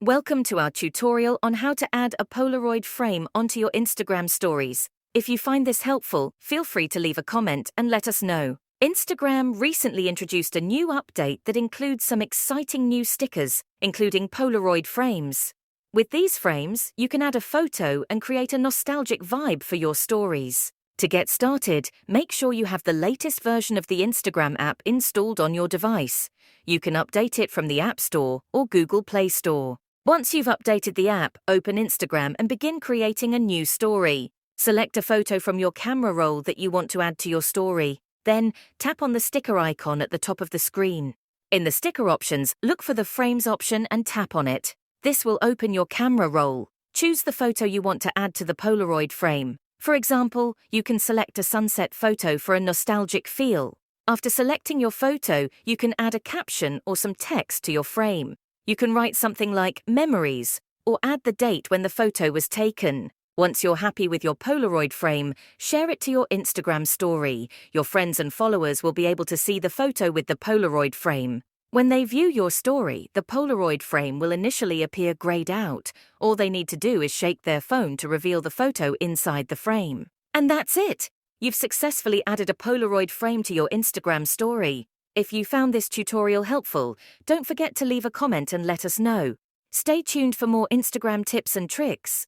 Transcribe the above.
Welcome to our tutorial on how to add a Polaroid frame onto your Instagram stories. If you find this helpful, feel free to leave a comment and let us know. Instagram recently introduced a new update that includes some exciting new stickers, including Polaroid frames. With these frames, you can add a photo and create a nostalgic vibe for your stories. To get started, make sure you have the latest version of the Instagram app installed on your device. You can update it from the App Store or Google Play Store. Once you've updated the app, open Instagram and begin creating a new story. Select a photo from your camera roll that you want to add to your story. Then, tap on the sticker icon at the top of the screen. In the sticker options, look for the Frames option and tap on it. This will open your camera roll. Choose the photo you want to add to the Polaroid frame. For example, you can select a sunset photo for a nostalgic feel. After selecting your photo, you can add a caption or some text to your frame. You can write something like "Memories" or add the date when the photo was taken. Once you're happy with your Polaroid frame, share it to your Instagram story. Your friends and followers will be able to see the photo with the Polaroid frame. When they view your story, the Polaroid frame will initially appear grayed out. All they need to do is shake their phone to reveal the photo inside the frame. And that's it! You've successfully added a Polaroid frame to your Instagram story. If you found this tutorial helpful, don't forget to leave a comment and let us know. Stay tuned for more Instagram tips and tricks.